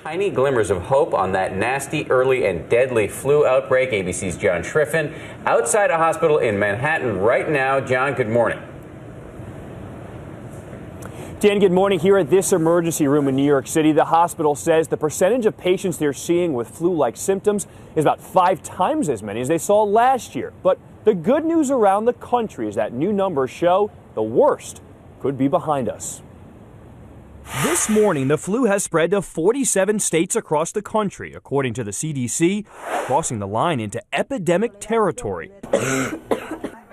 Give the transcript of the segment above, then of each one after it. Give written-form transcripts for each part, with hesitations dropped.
tiny glimmers of hope on that nasty, early, and deadly flu outbreak. ABC's John Schriffen outside a hospital in Manhattan right now. John, good morning. Dan, good morning. Here at this emergency room in New York City, the hospital says the percentage of patients they're seeing with flu-like symptoms is about 5 times as many as they saw last year. But the good news around the country is that new numbers show the worst could be behind us. This morning, the flu has spread to 47 states across the country, according to the CDC, crossing the line into epidemic territory.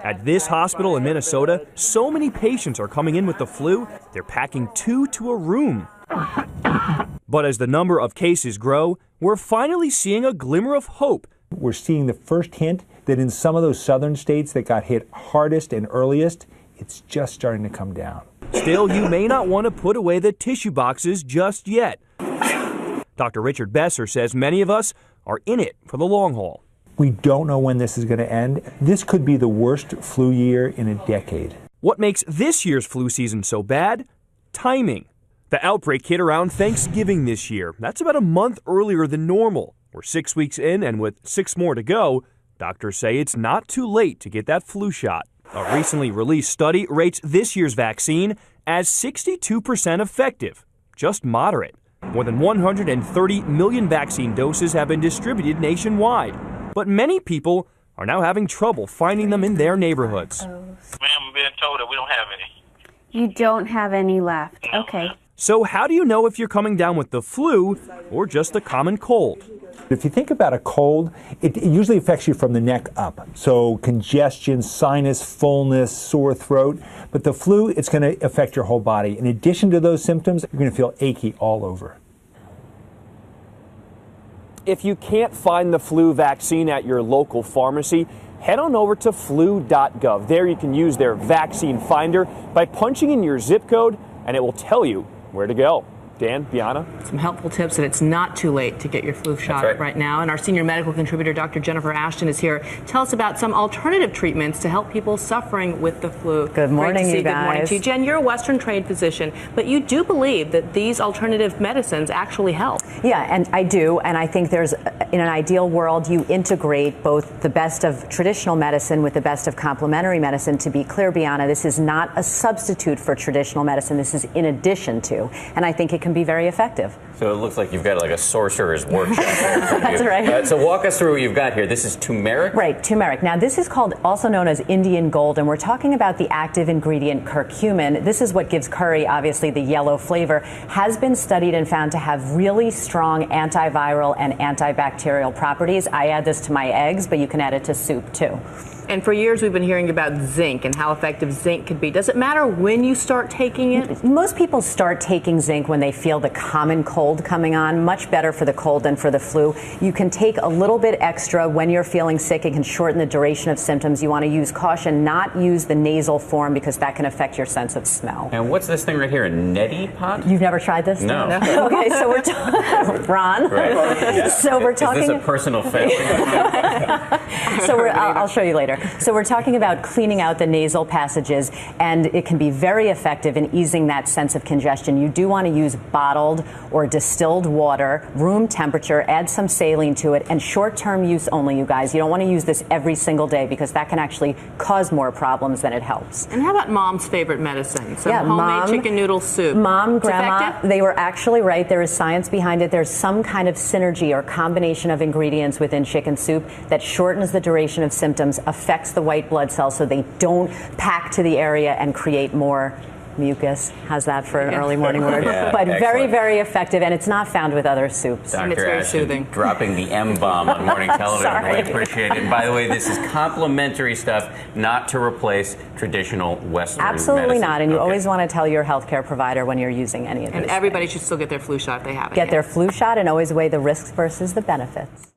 At this hospital in Minnesota, so many patients are coming in with the flu, they're packing 2 to a room. But as the number of cases grow, we're finally seeing a glimmer of hope. We're seeing the first hint that in some of those southern states that got hit hardest and earliest, it's just starting to come down. Still, you may not want to put away the tissue boxes just yet. Dr. Richard Besser says many of us are in it for the long haul. We don't know when this is going to end. This could be the worst flu year in a decade. What makes this year's flu season so bad? Timing. The outbreak hit around Thanksgiving this year. That's about a month earlier than normal. We're 6 weeks in, and with 6 more to go, doctors say it's not too late to get that flu shot. A recently released study rates this year's vaccine as 62% effective, just moderate. More than 130 million vaccine doses have been distributed nationwide, but many people are now having trouble finding them in their neighborhoods. Ma'am, I'm being told that we don't have any. You don't have any left. No. Okay. So how do you know if you're coming down with the flu or just a common cold? If you think about a cold, it usually affects you from the neck up. So congestion, sinus, fullness, sore throat. But the flu, it's going to affect your whole body. In addition to those symptoms, you're going to feel achy all over. If you can't find the flu vaccine at your local pharmacy, head on over to flu.gov. There you can use their vaccine finder by punching in your zip code, and it will tell you where to go. Dan, Bianna? Some helpful tips that it's not too late to get your flu shot right now. And our senior medical contributor, Dr. Jennifer Ashton, is here. Tell us about some alternative treatments to help people suffering with the flu. Good morning, you guys. Good morning to you. Jen, you're a Western trained physician, but you do believe that these alternative medicines actually help. Yeah, and I do. And I think there's, in an ideal world, you integrate both the best of traditional medicine with the best of complementary medicine. To be clear, Bianna, this is not a substitute for traditional medicine. This is in addition to. And I think it can be very effective. So it looks like you've got like a sorcerer's workshop there. That's right. So walk us through what you've got here. This is turmeric? Right, turmeric. Now this is called, also known as Indian gold, and we're talking about the active ingredient curcumin. This is what gives curry, obviously, the yellow flavor. Has been studied and found to have really strong antiviral and antibacterial properties. I add this to my eggs, but you can add it to soup too. And for years we've been hearing about zinc and how effective zinc could be. Does it matter when you start taking it? Most people start taking zinc when they feel the common cold coming on. Much better for the cold than for the flu. You can take a little bit extra when you're feeling sick. It can shorten the duration of symptoms. You want to use caution, not use the nasal form, because that can affect your sense of smell. And what's this thing right here, a neti pot? You've never tried this? No. Okay, so we're Ron. Right. Yeah. So we're talking. Is this a personal failure? So I'll show you later. So we're talking about cleaning out the nasal passages, and it can be very effective in easing that sense of congestion. You do want to use bottled or distilled water, room temperature, add some saline to it, and short-term use only, you guys. You don't want to use this every single day because that can actually cause more problems than it helps. And how about mom's favorite medicine? Some Yeah, homemade chicken noodle soup. Mom, It's grandma, effective? they were actually right. There is science behind it. There's some kind of synergy or combination of ingredients within chicken soup that shortens the duration of symptoms, affects the white blood cells so they don't pack to the area and create more mucus. How's that for an early morning word? Yeah, but excellent. very, very effective, and it's not found with other soups. And it's Dr. very Ashton soothing. dropping the M-bomb on morning television. Sorry. We appreciate it. And by the way, this is complimentary stuff, not to replace traditional Western Absolutely medicine. not, and you Okay. always want to tell your healthcare provider when you're using any of these. And everybody should still get their flu shot if they haven't Get yet. their flu shot and always weigh the risks versus the benefits.